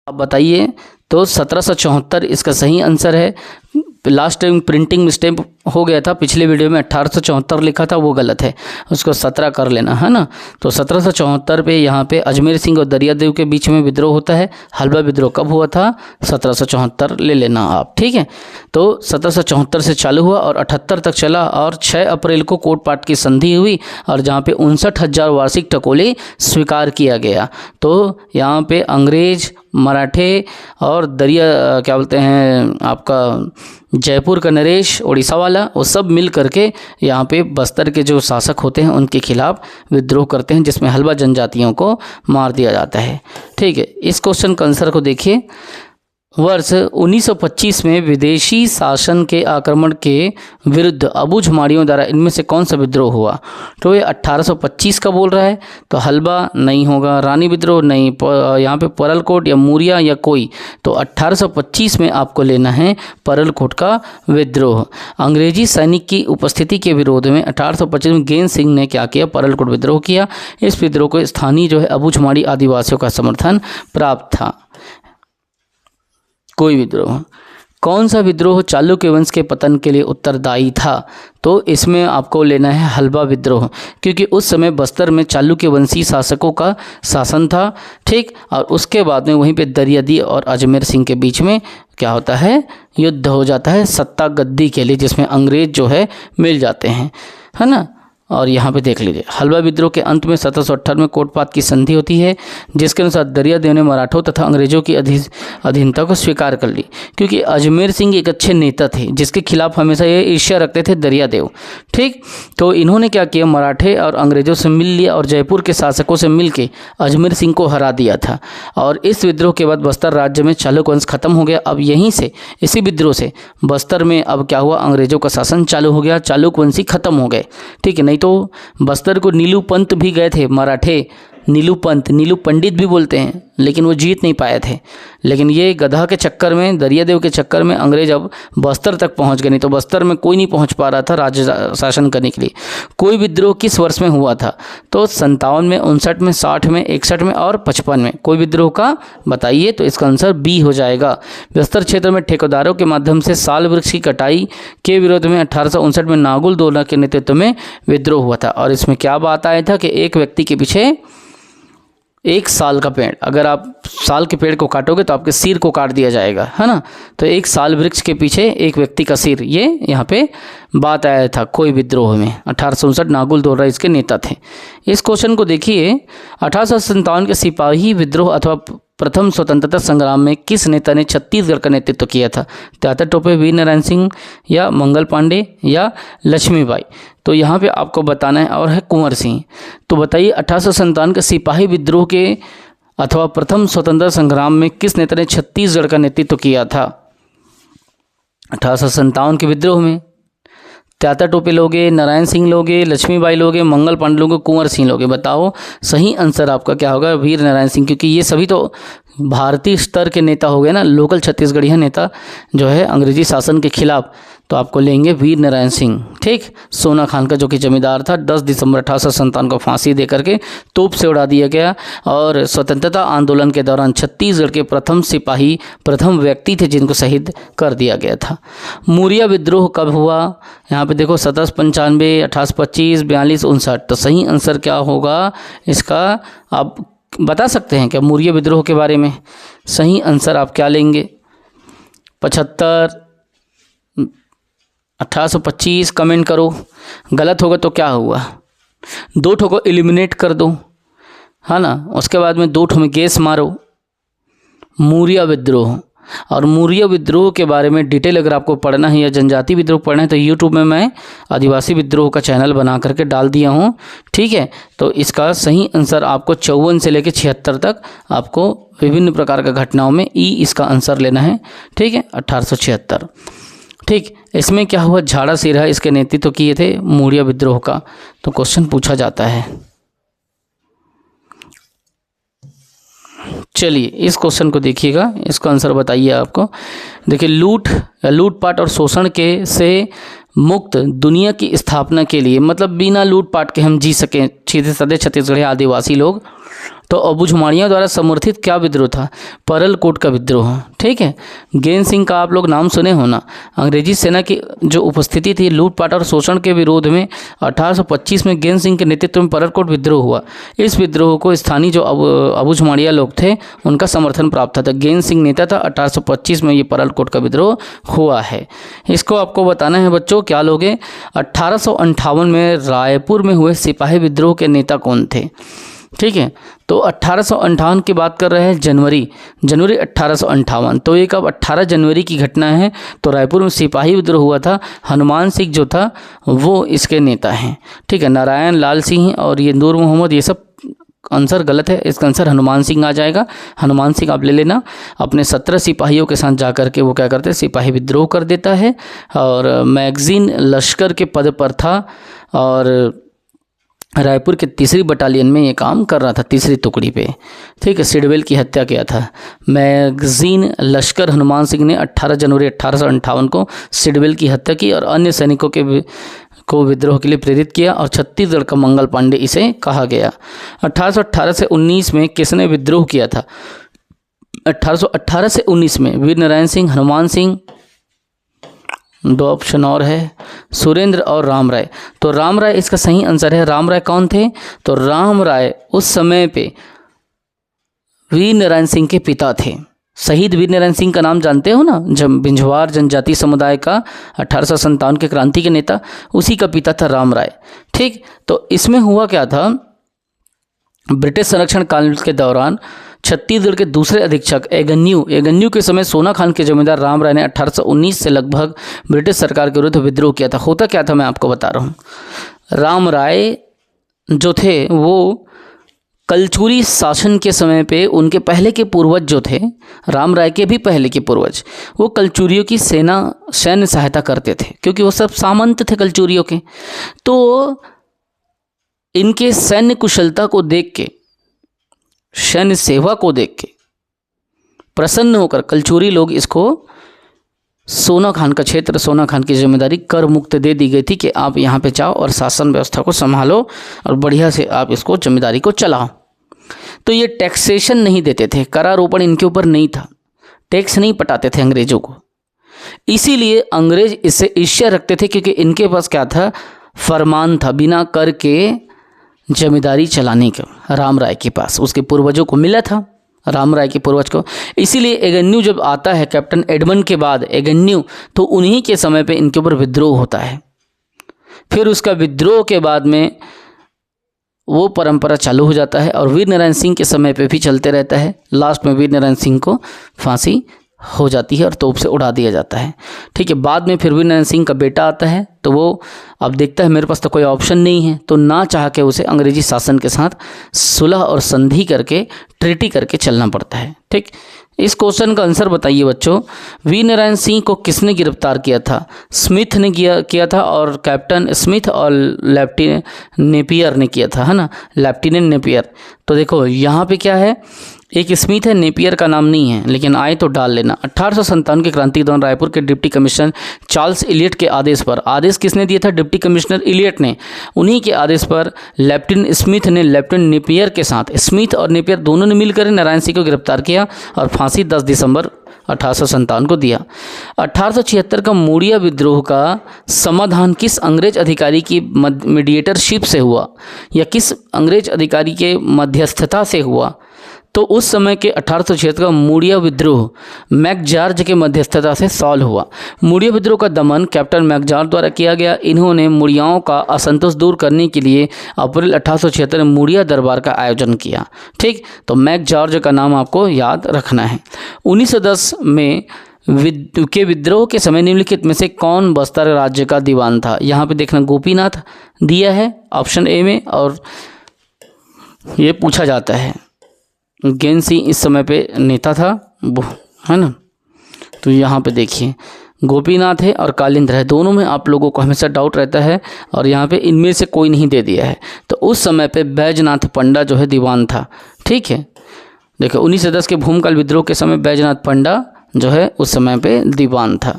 आप बताइए। तो 1774 इसका सही आंसर है। लास्ट टाइम प्रिंटिंग मिस्टेक हो गया था, पिछले वीडियो में 1874 लिखा था, वो गलत है, उसको 17 कर लेना है ना। तो 1774 पे यहाँ पे अजमेर सिंह और दरियादेव के बीच में विद्रोह होता है। हलवा विद्रोह कब हुआ था? 1774 ले लेना आप, ठीक है। तो 1774 से चालू हुआ और 78 तक चला और 6 अप्रैल को कोटपाट की संधि हुई और जहाँ पे 59,000 वार्षिक टकोले स्वीकार किया गया। तो यहाँ पे अंग्रेज, मराठे और क्या बोलते हैं आपका जयपुर का नरेश, उड़ीसा वाला, वो सब मिल करके यहाँ पे बस्तर के जो शासक होते हैं उनके खिलाफ विद्रोह करते हैं, जिसमें हलवा जनजातियों को मार दिया जाता है, ठीक है। इस क्वेश्चन का आंसर को देखिए। वर्ष 1925 में विदेशी शासन के आक्रमण के विरुद्ध अबूझमाड़ियों द्वारा इनमें से कौन सा विद्रोह हुआ? तो ये 1825 का बोल रहा है, तो हलवा नहीं होगा, रानी विद्रोह नहीं, यहाँ पे परलकोट या मूरिया या कोई, तो 1825 में आपको लेना है परलकोट का विद्रोह। अंग्रेजी सैनिक की उपस्थिति के विरोध में 1825 में गेंद सिंह ने क्या किया? परलकोट विद्रोह किया। इस विद्रोह को स्थानीय जो है अबूझमाड़ी आदिवासियों का समर्थन प्राप्त था। कोई विद्रोह। कौन सा विद्रोह चालुक्य वंश के पतन के लिए उत्तरदायी था? तो इसमें आपको लेना है हलवा विद्रोह, क्योंकि उस समय बस्तर में चालुक्य वंशी शासकों का शासन था, ठीक। और उसके बाद में वहीं पे दरियादी और अजमेर सिंह के बीच में क्या होता है? युद्ध हो जाता है सत्ता गद्दी के लिए, जिसमें अंग्रेज जो है मिल जाते हैं, है ना। और यहाँ पे देख लीजिए, हलवा विद्रोह के अंत में 1778 में कोटपात की संधि होती है, जिसके अनुसार दरियादेव ने मराठों तथा अंग्रेजों की अधीनता को स्वीकार कर ली, क्योंकि अजमेर सिंह एक अच्छे नेता थे जिसके खिलाफ हमेशा ये ईर्ष्या रखते थे दरियादेव, ठीक। तो इन्होंने क्या किया? मराठे और अंग्रेजों से मिल लिया और जयपुर के शासकों से मिल के अजमेर सिंह को हरा दिया था। और इस विद्रोह के बाद बस्तर राज्य में चालुक्य वंश खत्म हो गया। अब यहीं से, इसी विद्रोह से बस्तर में अब क्या हुआ? अंग्रेजों का शासन चालू हो गया, चालुक्य वंशी खत्म हो गए, ठीक है। नहीं तो बस्तर को नीलू पंत भी गए थे मराठे, नीलू पंत, नीलू पंडित भी बोलते हैं, लेकिन वो जीत नहीं पाए थे। लेकिन ये गधा के चक्कर में, दरियादेव के चक्कर में अंग्रेज अब बस्तर तक पहुंच गए। नहीं तो बस्तर में कोई नहीं पहुंच पा रहा था राज्य शासन करने के लिए। कोई विद्रोह किस वर्ष में हुआ था? तो 57 में, 59 में, 60 में, 61 में और 55 में कोई विद्रोह का बताइए। तो इसका आंसर बी हो जाएगा। बस्तर क्षेत्र में ठेकेदारों के माध्यम से साल वृक्ष की कटाई के विरोध में 1859 में नागुल दोला के नेतृत्व में विद्रोह हुआ था। और इसमें क्या बात आया था कि एक व्यक्ति के पीछे 1 साल का पेड़, अगर आप साल के पेड़ को काटोगे तो आपके सिर को काट दिया जाएगा, है ना। तो 1 साल वृक्ष के पीछे एक व्यक्ति का सिर, ये यहाँ पे बात आया था कोई विद्रोह में। 1859 नागुल दोरा इसके नेता थे। इस क्वेश्चन को देखिए। 1857 के सिपाही विद्रोह अथवा प्रथम स्वतंत्रता संग्राम में किस नेता ने छत्तीसगढ़ का नेतृत्व किया था? त्यातर टोपे, वीर नारायण सिंह या मंगल पांडे या लक्ष्मीबाई? तो यहाँ पे आपको बताना है, और है कुंवर सिंह। तो बताइए 1857 के सिपाही विद्रोह के अथवा प्रथम स्वतंत्रता संग्राम में किस नेता ने छत्तीसगढ़ का नेतृत्व किया था? 1857 के विद्रोह में त्यातर टोपे लोगे, नारायण सिंह लोगे, लक्ष्मीबाई लोगे, मंगल पांडे लोगे, कुंवर सिंह लोगे? बताओ सही आंसर आपका क्या होगा? वीर नारायण सिंह, क्योंकि ये सभी तो भारतीय स्तर के नेता हो गए ना, लोकल छत्तीसगढ़िया नेता जो है अंग्रेजी शासन के खिलाफ। तो आपको लेंगे वीर नारायण सिंह, ठीक। सोना खान का जो कि जमींदार था, 10 दिसंबर 1857 को फांसी दे करके तोप से उड़ा दिया गया। और स्वतंत्रता आंदोलन के दौरान छत्तीसगढ़ के प्रथम सिपाही, प्रथम व्यक्ति थे जिनको शहीद कर दिया गया था। मूरिया विद्रोह कब हुआ? यहाँ पे देखो 1795, 1825, 42, 59। तो सही आंसर क्या होगा इसका? आप बता सकते हैं क्या मूरिया विद्रोह के बारे में? सही आंसर आप क्या लेंगे? 75, 1825 कमेंट करो। गलत होगा तो क्या हुआ? 2 ठो को एलिमिनेट कर दो, है ना। उसके बाद में 2 ठो में गैस मारो। मूरिया विद्रोह, और मूरिया विद्रोह के बारे में डिटेल अगर आपको पढ़ना है या जनजाति विद्रोह पढ़ना है तो यूट्यूब में मैं आदिवासी विद्रोह का चैनल बना करके डाल दिया हूँ, ठीक है। तो इसका सही आंसर आपको 54 से लेकर 76 तक आपको विभिन्न प्रकार का घटनाओं में ई इसका आंसर लेना है, ठीक है। 1876, ठीक। इसमें क्या हुआ? झाड़ा सिरहा इसके नेतृत्व किए थे मूरिया विद्रोह का। तो क्वेश्चन पूछा जाता है। चलिए इस क्वेश्चन को देखिएगा, इसका आंसर बताइए आपको। देखिए, लूटपाट और शोषण के से मुक्त दुनिया की स्थापना के लिए, मतलब बिना लूटपाट के हम जी सकें सीधे साधे छत्तीसगढ़ी आदिवासी लोग, तो अबूझमाड़िया द्वारा समर्थित क्या विद्रोह था? परलकोट का विद्रोह। ठीक है, गेन सिंह का आप लोग नाम सुने हो ना। अंग्रेजी सेना की जो उपस्थिति थी लूटपाट और शोषण के विरोध में 1825 में गेन सिंह के नेतृत्व में परलकोट विद्रोह हुआ। इस विद्रोह को स्थानीय जो अबूझमाड़िया लोग थे उनका समर्थन प्राप्त था। तो गेन सिंह नेता था। 1825 में ये परलकोट का विद्रोह हुआ है। इसको आपको बताना है बच्चों, क्या लोग हैं? 1858 में रायपुर में हुए सिपाही विद्रोह के नेता कौन थे? ठीक है, तो 1858 की बात कर रहे हैं, जनवरी 1858। तो ये कब? 18 जनवरी की घटना है। तो रायपुर में सिपाही विद्रोह हुआ था। हनुमान सिंह जो था वो इसके नेता हैं। ठीक है, नारायण लाल सिंह और ये नूर मोहम्मद, ये सब आंसर गलत है। इसका आंसर हनुमान सिंह आ जाएगा। हनुमान सिंह आप ले लेना। अपने 17 सिपाहियों के साथ जाकर के वो क्या करते हैं? सिपाही विद्रोह कर देता है। और मैगजीन लश्कर के पद पर था और रायपुर के 3री बटालियन में ये काम कर रहा था, 3री टुकड़ी पे। ठीक है, सिडवेल की हत्या किया था। मैगजीन लश्कर हनुमान सिंह ने 18 जनवरी 1858 को सिडवेल की हत्या की और अन्य सैनिकों को विद्रोह के लिए प्रेरित किया और छत्तीसगढ़ का मंगल पांडे इसे कहा गया। 1818 से 19 में किसने विद्रोह किया था? 1818 से 19 में वीर नारायण सिंह, हनुमान सिंह, 2 ऑप्शन और है, सुरेंद्र और राम राय। तो राम राय इसका सही आंसर है। राम राय कौन थे? तो राम राय उस समय पे वीर नारायण सिंह के पिता थे। शहीद वीर नारायण सिंह का नाम जानते हो ना, जब बिंझवार जनजाति समुदाय का 1857 के क्रांति के नेता, उसी का पिता था राम राय। ठीक, तो इसमें हुआ क्या था? ब्रिटिश संरक्षण काल के दौरान छत्तीसगढ़ के दूसरे अधीक्षक एगन्यू के समय सोना खान के जमींदार राम राय ने 1819 से लगभग ब्रिटिश सरकार के विरुद्ध विद्रोह किया था। होता क्या था मैं आपको बता रहा हूँ। राम राय जो थे वो कलचुरी शासन के समय पे उनके पहले के पूर्वज जो थे, राम राय के भी पहले के पूर्वज, वो कलचुरियों की सैन्य सहायता करते थे क्योंकि वो सब सामंत थे कलचुरियों के। तो इनके सैन्य कुशलता को देख के, सैन्य सेवा को देख के प्रसन्न होकर कलचुरी लोग इसको सोना खान का क्षेत्र, सोना खान की जिम्मेदारी कर मुक्त दे दी गई थी कि आप यहाँ पे जाओ और शासन व्यवस्था को संभालो और बढ़िया से आप इसको जिम्मेदारी को चलाओ। तो ये टैक्सेशन नहीं देते थे, करारोपण इनके ऊपर नहीं था, टैक्स नहीं पटाते थे अंग्रेजों को। इसीलिए अंग्रेज इससे ईर्ष्या रखते थे क्योंकि इनके पास क्या था? फरमान था बिना कर के जमींदारी चलाने का। राम राय के पास उसके पूर्वजों को मिला था, राम राय के पूर्वज को। इसीलिए एगन्यू जब आता है, कैप्टन एडमंड के बाद एगन्यू, तो उन्हीं के समय पे इनके ऊपर विद्रोह होता है। फिर उसका विद्रोह के बाद में वो परंपरा चालू हो जाता है और वीर नारायण सिंह के समय पे भी चलते रहता है। लास्ट में वीर नारायण सिंह को फांसी हो जाती है और तोप से उड़ा दिया जाता है। ठीक है, बाद में फिर वीर नारायण सिंह का बेटा आता है तो वो अब देखता है मेरे पास तो कोई ऑप्शन नहीं है, तो ना चाह के उसे अंग्रेजी शासन के साथ सुलह और संधि करके, ट्रीटी करके चलना पड़ता है। ठीक, इस क्वेश्चन का आंसर बताइए बच्चों। वीर नारायण सिंह को किसने गिरफ्तार किया था? स्मिथ ने किया था और कैप्टन स्मिथ और लेफ्टिनेंट नेपियर ने किया था, है ना, लेफ्टिनेंट नेपियर। तो देखो यहाँ पे क्या है, एक स्मिथ है, नेपियर का नाम नहीं है, लेकिन आए तो डाल लेना। 1857 के क्रांति के दौरान रायपुर के डिप्टी कमिश्नर चार्ल्स इलियट के आदेश पर, आदेश किसने दिया था? डिप्टी कमिश्नर इलियट ने। उन्हीं के आदेश पर लेफ्टिनेंट स्मिथ ने लेफ्टिनेंट नेपियर के साथ, स्मिथ और नेपियर दोनों ने मिलकर नारायण सिंह को गिरफ्तार किया और फांसी 10 दिसंबर 1857 को दिया। 1876 का मुड़िया विद्रोह का समाधान किस अंग्रेज अधिकारी की मीडिएटरशिप से हुआ या किस अंग्रेज अधिकारी के मध्यस्थता से हुआ? तो उस समय के 1876 का मुड़िया विद्रोह मैकजॉर्ज के मध्यस्थता से सॉल्व हुआ। मुड़िया विद्रोह का दमन कैप्टन मैकजॉर्ज द्वारा किया गया। इन्होंने मुड़ियाओं का असंतोष दूर करने के लिए अप्रैल 1876 में मुड़िया दरबार का आयोजन किया। ठीक, तो मैकजॉर्ज का नाम आपको याद रखना है। 1910 में के विद्रोह के समय निम्नलिखित में से कौन बस्तर राज्य का दीवान था? यहाँ पे देखना गोपीनाथ दिया है ऑप्शन ए में, और ये पूछा जाता है गेन सिंह इस समय पे नेता था वो, है ना। तो यहाँ पे देखिए गोपीनाथ है और कालिंद्र है, दोनों में आप लोगों को हमेशा डाउट रहता है और यहाँ पे इनमें से कोई नहीं दे दिया है। तो उस समय पे बैजनाथ पंडा जो है दीवान था। ठीक है, देखो 1910 के भूमकाल विद्रोह के समय बैजनाथ पंडा जो है उस समय पे दीवान था।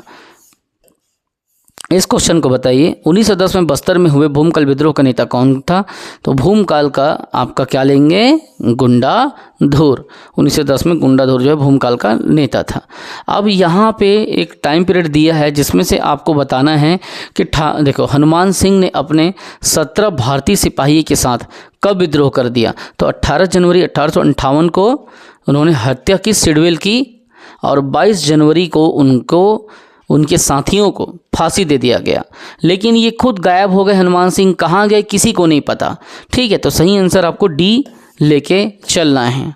इस क्वेश्चन को बताइए, 1910 में बस्तर में हुए भूमकाल विद्रोह का नेता कौन था? तो भूमकाल का आपका क्या लेंगे? गुंडाधुर। 1910 में गुंडाधुर जो है भूमकाल का नेता था। अब यहाँ पे एक टाइम पीरियड दिया है जिसमें से आपको बताना है कि देखो हनुमान सिंह ने अपने 17 भारतीय सिपाही के साथ कब विद्रोह कर दिया? तो 18 जनवरी 1858 को उन्होंने हत्या की, सिडवेल की, और 22 जनवरी को उनके साथियों को फांसी दे दिया गया। लेकिन ये खुद गायब हो गए हनुमान सिंह, कहाँ गए किसी को नहीं पता। ठीक है, तो सही आंसर आपको डी लेके चलना है।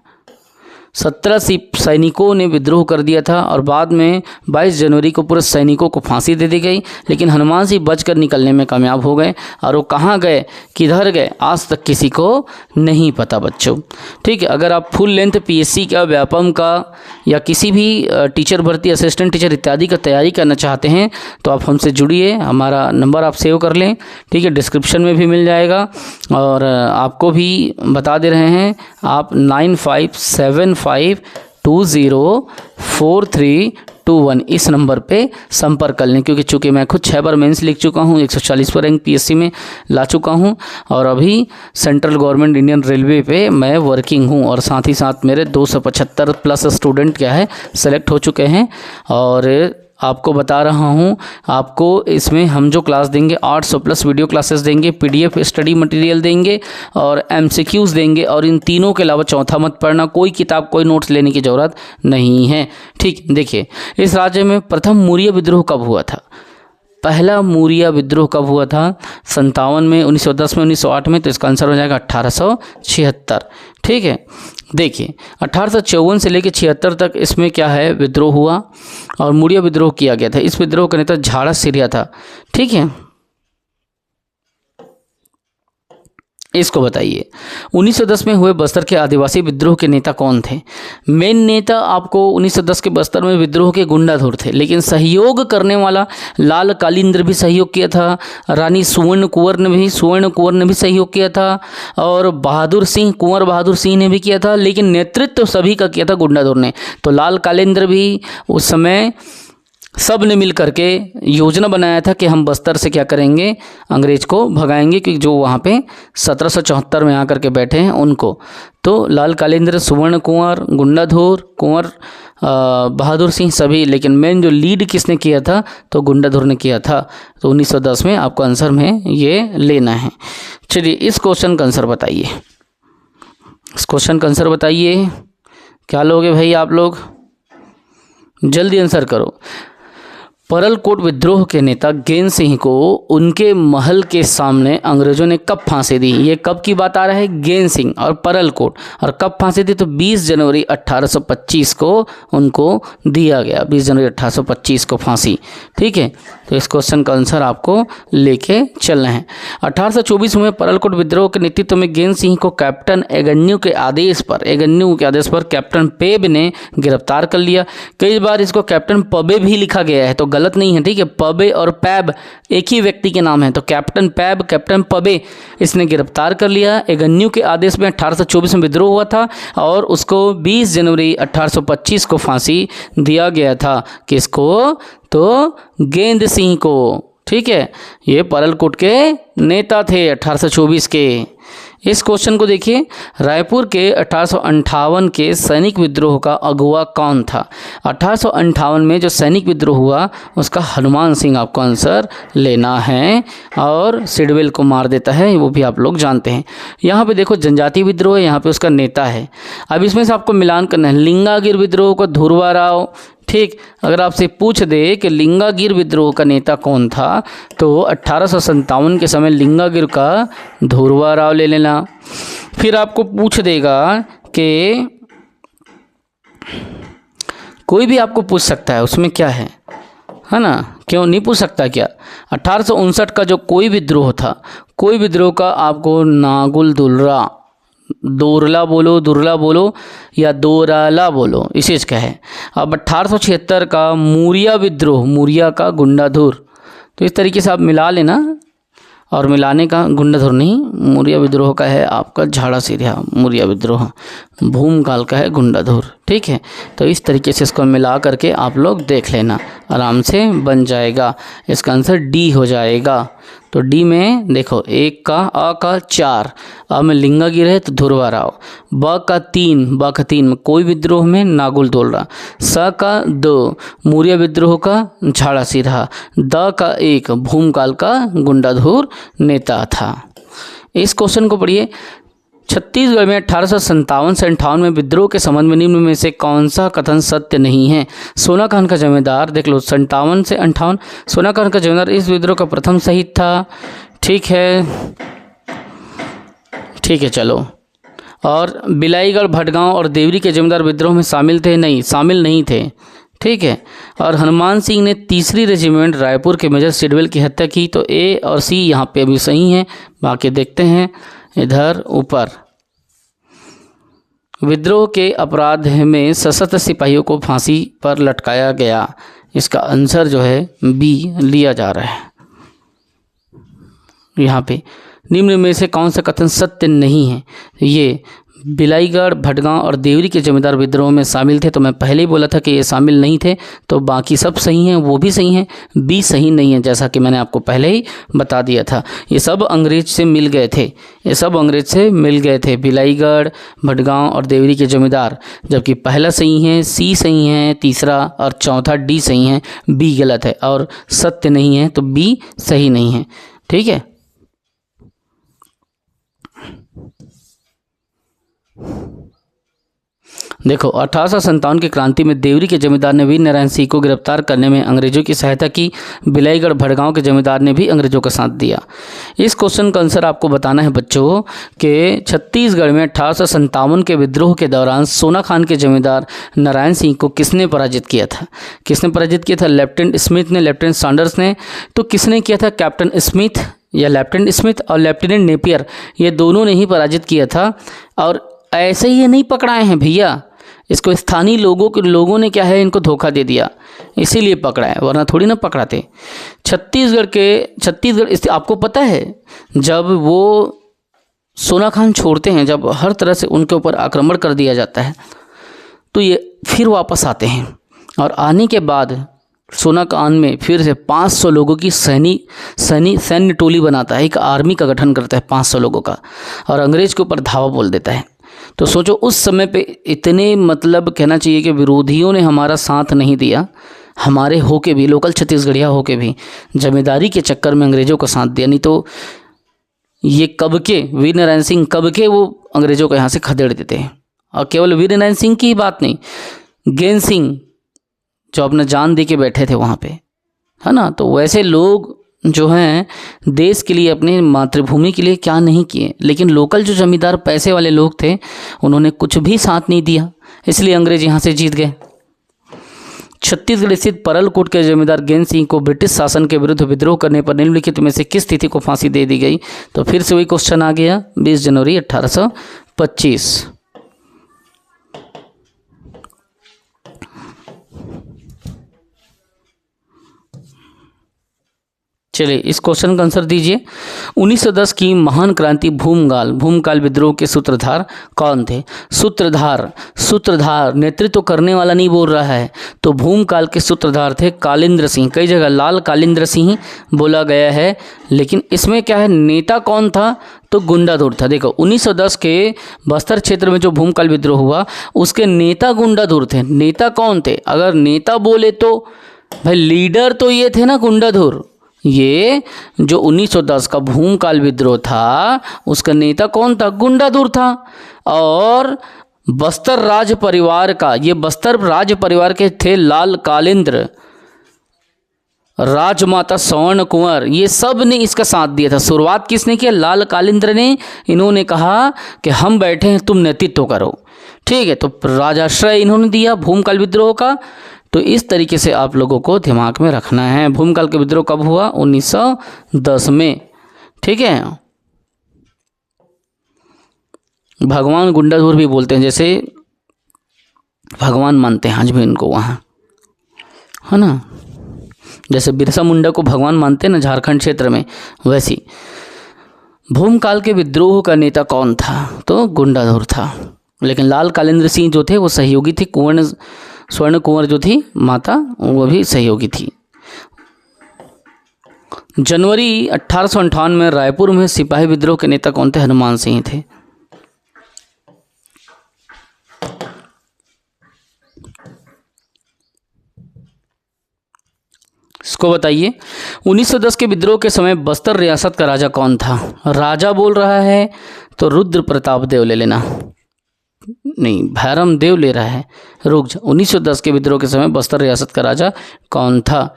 17 सैनिकों ने विद्रोह कर दिया था और बाद में 22 जनवरी को पूरे सैनिकों को फांसी दे दी गई, लेकिन हनुमान सिंह बचकर निकलने में कामयाब हो गए। और वो कहाँ गए, किधर गए, आज तक किसी को नहीं पता बच्चों। ठीक है, अगर आप फुल लेंथ पीएससी का, व्यापम का या किसी भी टीचर भर्ती, असिस्टेंट टीचर इत्यादि का तैयारी करना चाहते हैं तो आप हमसे जुड़िए। हमारा नंबर आप सेव कर लें, ठीक है, डिस्क्रिप्शन में भी मिल जाएगा। और आपको भी बता दे रहे हैं, आप 9575204321 इस नंबर पे संपर्क कर लें, क्योंकि चूँकि मैं खुद 6 बार मेंस लिख चुका हूँ, 140 पर रैंक पीएससी में ला चुका हूँ, और अभी सेंट्रल गवर्नमेंट इंडियन रेलवे पे मैं वर्किंग हूँ, और साथ ही साथ मेरे 275 प्लस स्टूडेंट क्या है सेलेक्ट हो चुके हैं। और आपको बता रहा हूँ, आपको इसमें हम जो क्लास देंगे 800 प्लस वीडियो क्लासेस देंगे, पीडीएफ स्टडी मटेरियल देंगे और एमसीक्यूज देंगे, और इन तीनों के अलावा चौथा मत पढ़ना, कोई किताब कोई नोट्स लेने की ज़रूरत नहीं है। ठीक, देखिए इस राज्य में प्रथम मौर्य विद्रोह कब हुआ था? पहला मौर्य विद्रोह कब हुआ था? 57 में, 1910 में, 1908 में। तो इसका आंसर हो जाएगा 1876। ठीक है, देखिए 1854 से लेकर 76 तक इसमें क्या है, विद्रोह हुआ और मौर्य विद्रोह किया गया था। इस विद्रोह का नेता झाड़ा सिरिया था। ठीक है, इसको बताइए, 1910 में हुए बस्तर के आदिवासी विद्रोह के नेता कौन थे? मेन नेता आपको 1910 के बस्तर में विद्रोह के गुंडाधुर थे, लेकिन सहयोग करने वाला लाल कालिंद्र भी सहयोग किया था, रानी सुवर्ण कुंवर ने भी सहयोग किया था, और कुंवर बहादुर सिंह ने भी किया था, लेकिन नेतृत्व सभी का किया था गुंडाधुर ने। तो लाल कालिंद्र भी उस समय सब ने मिल करके योजना बनाया था कि हम बस्तर से क्या करेंगे, अंग्रेज को भगाएंगे, क्योंकि जो वहाँ पे 1774 में आकर के बैठे हैं उनको। तो लाल कालिंद्र, सुवर्ण कुंवर, गुंडाधुर, कुंवर बहादुर सिंह सभी, लेकिन मेन जो लीड किसने किया था? तो गुंडाधुर ने किया था। तो 1910 में आपको आंसर में ये लेना है। चलिए इस क्वेश्चन का आंसर बताइए, इस क्वेश्चन का आंसर बताइए, क्या लोगे भाई आप लोग, जल्दी आंसर करो। परलकोट विद्रोह के नेता गेंद सिंह को उनके महल के सामने अंग्रेजों ने कब फांसी दी? ये कब की बात आ रहा है? गेंद सिंह और परलकोट। और कब फांसी दी? तो 20 जनवरी 1825 को उनको दिया गया, 20 जनवरी 1825 को फांसी। ठीक है, तो इस क्वेश्चन का आंसर आपको लेके चलना है। 1824 में परलकोट विद्रोह के नेतृत्व में गेंद सिंह को कैप्टन एगन्यू के आदेश पर कैप्टन पेब ने गिरफ्तार कर लिया। कई बार इसको कैप्टन पबे भी लिखा गया है, तो गलत नहीं है। ठीक है, पबे और पैब एक ही व्यक्ति के नाम है, तो कैप्टन पैब, कैप्टन पबे, इसने गिरफ्तार कर लिया। एगन्यू के आदेश में 1824 में विद्रोह हुआ था और उसको 20 जनवरी 1825 को फांसी दिया गया था। किसको? तो गेंद सिंह को। ठीक है, ये परलकोट के नेता थे 1824 के। इस क्वेश्चन को देखिए, रायपुर के 1858 के सैनिक विद्रोह का अगुवा कौन था? 1858 में जो सैनिक विद्रोह हुआ उसका हनुमान सिंह आपको आंसर लेना है, और सिडवेल को मार देता है, वो भी आप लोग जानते हैं। यहाँ पे देखो जनजाति विद्रोह है, यहाँ पे उसका नेता है। अब इसमें से आपको मिलान करना है। लिंगागिर विद्रोह का धुरवा राव। ठीक, अगर आपसे पूछ दे कि लिंगागिर विद्रोह का नेता कौन था, तो 1857 के समय लिंगागिर का धुरवा राव ले लेना। फिर आपको पूछ देगा कि कोई भी आपको पूछ सकता है, उसमें क्या है ना, क्यों नहीं पूछ सकता क्या? 1859 का जो कोई विद्रोह था, कोई विद्रोह का आपको नागुल दुर्ला बोलो या दोराला बोलो, इसी का है। अब 1876 का मौर्य विद्रोह, मौर्य का गुंडाधुर, तो इस तरीके से आप मिला लेना। और मिलाने का, गुंडाधुर नहीं, मौर्य विद्रोह का है आपका झाड़ा सिरिया, मौर्य विद्रोह भूमकाल का है गुंडाधुर। ठीक है, तो इस तरीके से इसको मिला करके आप लोग देख लेना, आराम से बन जाएगा। इसका आंसर डी हो जाएगा। तो डी में देखो, एक का अ का 4, अ में लिंगा गिर है तो ध्रुवा राव, ब का 3, ब का 3 में कोई विद्रोह में नागुल दोलरा, स का 2 मूर्य विद्रोह का झाड़ा सिरहा, द का 1 भूमकाल का गुंडाधुर नेता था। इस क्वेश्चन को पढ़िए। छत्तीसगढ़ में 1857 से 58 में विद्रोह के संबंध में निम्न में से कौन सा कथन सत्य नहीं है? सोना खान का जमींदार, देख लो 57 से 58, सोना खान का जमींदार इस विद्रोह का प्रथम शहीद था। ठीक है चलो। और बिलाईगढ़, भटगांव और देवरी के जमींदार विद्रोह में शामिल थे? नहीं, शामिल नहीं थे। ठीक है। और हनुमान सिंह ने 3री रेजिमेंट रायपुर के मेजर सिडवेल की हत्या की। तो ए और सी यहाँ पे अभी सही हैं। बाकी देखते हैं इधर ऊपर। विद्रोह के अपराध में सशस्त्र सिपाहियों को फांसी पर लटकाया गया। इसका आंसर जो है बी लिया जा रहा है। यहाँ पे निम्न में से कौन सा कथन सत्य नहीं है? ये बिलाईगढ़, भटगांव और देवरी के जमींदार विद्रोह में शामिल थे। तो मैं पहले ही बोला था कि ये शामिल नहीं थे, तो बाकी सब सही हैं, वो भी सही हैं, बी सही नहीं है, जैसा कि मैंने आपको पहले ही बता दिया था। ये सब अंग्रेज से मिल गए थे, बिलाईगढ़, भटगांव और देवरी के जमींदार। जबकि पहला सही है, सी सही है, तीसरा और चौथा डी सही है, बी गलत है और सत्य नहीं है, तो बी सही नहीं है। ठीक है। देखो, 1857 की क्रांति में देवरी के जमींदार ने वीर नारायण सिंह को गिरफ्तार करने में अंग्रेजों की सहायता की। बिलाईगढ़, भटगांव के जमींदार ने भी अंग्रेजों का साथ दिया। इस क्वेश्चन का आंसर आपको बताना है बच्चों कि छत्तीसगढ़ में 1857 के विद्रोह के दौरान सोना खान के जमींदार नारायण सिंह को किसने पराजित किया था? लेफ्टिनेंट स्मिथ ने, लेफ्टिनेंट सैंडर्स ने। तो किसने किया था? कैप्टन स्मिथ या लेफ्टिनेंट स्मिथ और लेफ्टिनेंट नेपियर, ये दोनों ने ही पराजित किया था। और ऐसे ही ये नहीं पकड़ाए हैं भैया, इसको स्थानीय लोगों ने क्या है, इनको धोखा दे दिया, इसीलिए पकड़ाए, वरना थोड़ी ना पकड़ाते। छत्तीसगढ़ आपको पता है, जब वो सोना खान छोड़ते हैं, जब हर तरह से उनके ऊपर आक्रमण कर दिया जाता है, तो ये फिर वापस आते हैं। और आने के बाद सोना खान में फिर से 500 लोगों की सैन्य टोली बनाता है, एक आर्मी का गठन करता है 500 लोगों का, और अंग्रेज के ऊपर धावा बोल देता है। तो सोचो, उस समय पे इतने, मतलब कहना चाहिए कि विरोधियों ने हमारा साथ नहीं दिया, हमारे होके भी, लोकल छत्तीसगढ़िया होके भी जमींदारी के चक्कर में अंग्रेजों का साथ दिया। नहीं तो ये कब के वीर नारायण सिंह कब के वो अंग्रेजों को यहाँ से खदेड़ देते हैं। और केवल वीर नारायण सिंह की ही बात नहीं, गेंद सिंह जो अपना जान दे के बैठे थे वहाँ पे, है ना। तो वैसे लोग जो हैं देश के लिए, अपने मातृभूमि के लिए क्या नहीं किए। लेकिन लोकल जो जमींदार पैसे वाले लोग थे, उन्होंने कुछ भी साथ नहीं दिया, इसलिए अंग्रेज यहाँ से जीत गए। छत्तीसगढ़ स्थित परलकोट के जमींदार गेंद सिंह को ब्रिटिश शासन के विरुद्ध विद्रोह करने पर निम्नलिखित में से किस तिथि को फांसी दे दी गई? तो फिर से वही क्वेश्चन आ गया, 20 जनवरी 1825। चलिए, इस क्वेश्चन का आंसर दीजिए। 1910 की महान क्रांति भूमकाल विद्रोह के सूत्रधार कौन थे? सूत्रधार नेतृत्व करने वाला नहीं बोल रहा है, तो भूमकाल के सूत्रधार थे कालिंद्र सिंह। कई जगह लाल कालिंद्र सिंह बोला गया है, लेकिन इसमें क्या है, नेता कौन था? तो गुंडाधुर था। देखो, 1910 के बस्तर क्षेत्र में जो भूमकाल विद्रोह हुआ, उसके नेता गुंडाधुर थे। नेता कौन थे? अगर नेता बोले तो भाई लीडर तो ये थे ना, गुंडाधुर। ये जो 1910 का भूमकाल विद्रोह था, उसका नेता कौन था? गुंडाधुर था। और बस्तर राज परिवार का, ये बस्तर राज परिवार के थे लाल कालिंद्र, राजमाता स्वर्ण कुंवर, ये सब ने इसका साथ दिया था। शुरुआत किसने किया? लाल कालिंद्र ने। इन्होंने कहा कि हम बैठे हैं, तुम नेतृत्व करो। ठीक है, तो राजाश्रय इन्होंने दिया भूमकाल विद्रोह का। तो इस तरीके से आप लोगों को दिमाग में रखना है। भूमकाल का विद्रोह कब हुआ? 1910 में। ठीक है। भगवान गुंडाधुर भी बोलते हैं, जैसे भगवान मानते हैं आज भी इनको वहाँ, है ना। जैसे बिरसा मुंडा को भगवान मानते हैं ना झारखंड क्षेत्र में, वैसी। भूमकाल के विद्रोह का नेता कौन था? तो गुंडाधुर था। लेकिन लाल कालेंद्र सिंह जो थे वो सहयोगी थे। स्वर्ण कुंवर जो थी माता वो भी सहयोगी थी। जनवरी 1858 में रायपुर में सिपाही विद्रोह के नेता कौन थे? हनुमान सिंह थे। इसको बताइए। 1910 के विद्रोह के समय बस्तर रियासत का राजा कौन था? राजा बोल रहा है तो रुद्र प्रताप देव ले लेना, नहीं भैरम देव ले रहा है, रुक जा। 1910 के विद्रोह के समय बस्तर रियासत का राजा कौन था?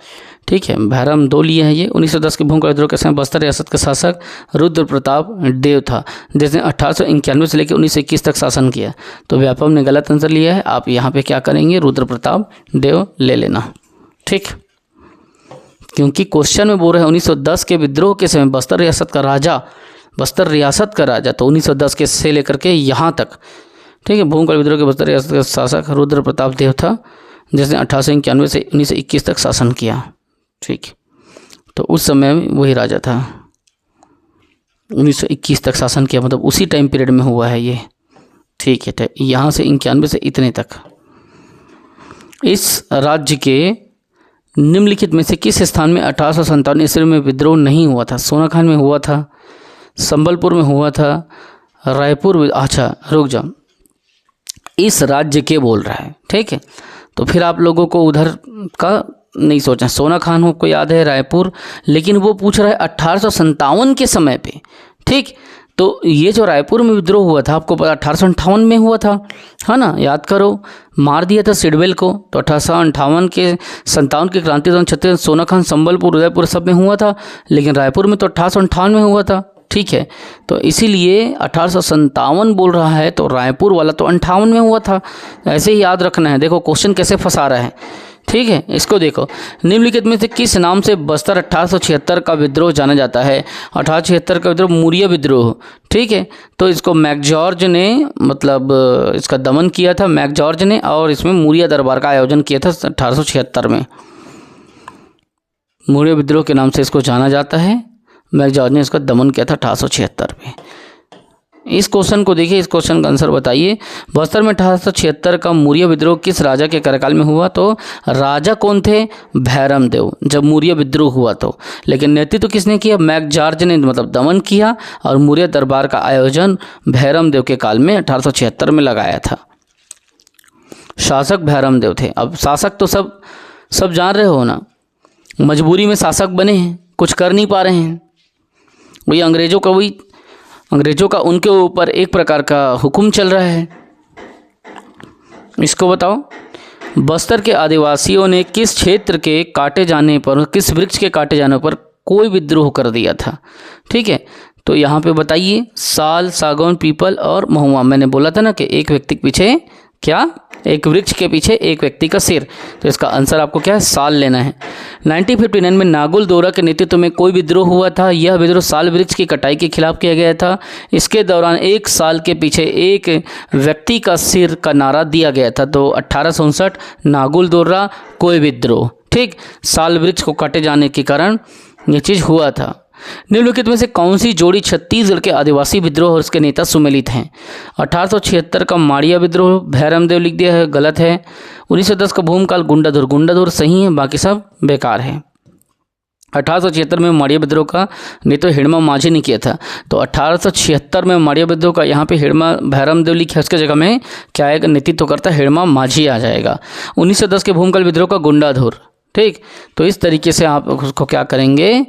ठीक है, भैरम दो लिए हैं ये। 1910 के भूमि विद्रोह के समय बस्तर रियासत का शासक रुद्र प्रताप देव था, जिसने 1891 से लेकर 1921 तक शासन किया। तो व्यापक ने गलत आंसर लिया है। आप यहाँ पे क्या करेंगे? रुद्र प्रताप देव ले लेना, ठीक, क्योंकि क्वेश्चन में बोल रहे हैं 1910 के विद्रोह के समय बस्तर रियासत का राजा, बस्तर रियासत का राजा, तो 1910 के से लेकर के यहाँ तक, ठीक है। भूमकाल विद्रोह के बस्तर रियासत का शासक रुद्र प्रताप देव था, जिसने 1891 से 1921 तक शासन किया, ठीक। तो उस समय वही राजा था, 1921 तक शासन किया, मतलब उसी टाइम पीरियड में हुआ है ये, ठीक है। यहाँ से 91 से इतने तक। इस राज्य के निम्नलिखित में से किस स्थान में 1857 ईस्वी में विद्रोह नहीं हुआ था? सोनाखान में हुआ था, संबलपुर में हुआ था, रायपुर, अच्छा रुक जाओ, इस राज्य के बोल रहा है, ठीक है। तो फिर आप लोगों को उधर का नहीं सोचना। सोनाखान को याद है, रायपुर, लेकिन वो पूछ रहा है 1857 के समय पे, ठीक। तो ये जो रायपुर में विद्रोह हुआ था, आपको पता 1858 में हुआ था, है ना, याद करो, मार दिया था सिडवेल को। तो 1858 के 57 की क्रांति दौरान छत्तीसगढ़, सोनाखान, संबलपुर, उदयपुर सब में हुआ था, लेकिन रायपुर में तो 1858 में हुआ था, ठीक है। तो इसीलिए 1857 बोल रहा है, तो रायपुर वाला तो 58 में हुआ था। ऐसे ही याद रखना है। देखो क्वेश्चन कैसे फंसा रहा है, ठीक है। इसको देखो, निम्नलिखित में से किस नाम से बस्तर 1876 का विद्रोह जाना जाता है? 1876 का विद्रोह मूरिया विद्रोह, ठीक है। तो इसको मैकजॉर्ज ने मतलब इसका दमन किया था, मैकजॉर्ज ने, और इसमें मूरिया दरबार का आयोजन किया था 1876 में। मूरिया विद्रोह के नाम से इसको जाना जाता है। मैकजॉर्ज ने इसका दमन किया था 1876 में। इस क्वेश्चन को देखिए, इस क्वेश्चन का आंसर बताइए। बस्तर में 1876 का मूरिया विद्रोह किस राजा के कार्यकाल में हुआ? तो राजा कौन थे? भैरम देव, जब मूरिया विद्रोह हुआ तो। लेकिन नेतृत्व किसने किया? मैकजॉर्ज ने, मतलब दमन किया, और मूरिया दरबार का आयोजन भैरम देव के काल में 1876 में लगाया था। शासक भैरम देव थे। अब शासक तो सब जान रहे हो ना, मजबूरी में शासक बने हैं, कुछ कर नहीं पा रहे हैं। वही अंग्रेजों का उनके ऊपर एक प्रकार का हुक्म चल रहा है। इसको बताओ, बस्तर के आदिवासियों ने किस क्षेत्र के काटे जाने पर, किस वृक्ष के काटे जाने पर कोई विद्रोह कर दिया था? ठीक है, तो यहाँ पे बताइए, साल, सागौन, पीपल और महुआ। मैंने बोला था ना कि एक व्यक्ति के पीछे क्या, एक वृक्ष के पीछे एक व्यक्ति का सिर। तो इसका आंसर आपको क्या है? साल लेना है। 1959 में नागुल दोरा के नेतृत्व में कोई विद्रोह हुआ था। यह विद्रोह साल वृक्ष की कटाई के खिलाफ किया गया था। इसके दौरान एक साल के पीछे एक व्यक्ति का सिर का नारा दिया गया था। तो 1859 नागुल दोरा कोई विद्रोह, ठीक, साल वृक्ष को काटे जाने के कारण ये चीज़ हुआ था। निम्नलिखित में से कौन सी जोड़ी छत्तीसगढ़ के आदिवासी विद्रोह और उसके नेता सुमेलित हैं? 1876 का माड़िया विद्रोह भैरम देव लिख दिया है, गलत है। 1910 का भूमकाल गुंडाधुर सही है, बाकी सब बेकार है। 1876 में माड़िया विद्रोह का नेतृत्व हिड़मा माझी ने किया था। तो 1876 में माड़िया विद्रोह का यहाँ पे हिड़मा भैरम देव लिखा है, उसके जगह में क्या आएगा? नेतृत्व करता हिड़मा माझी आ जाएगा। 1910 के भूमकाल विद्रोह का गुंडाधुर, ठीक। तो इस तरीके से आप उसको क्या करेंगे?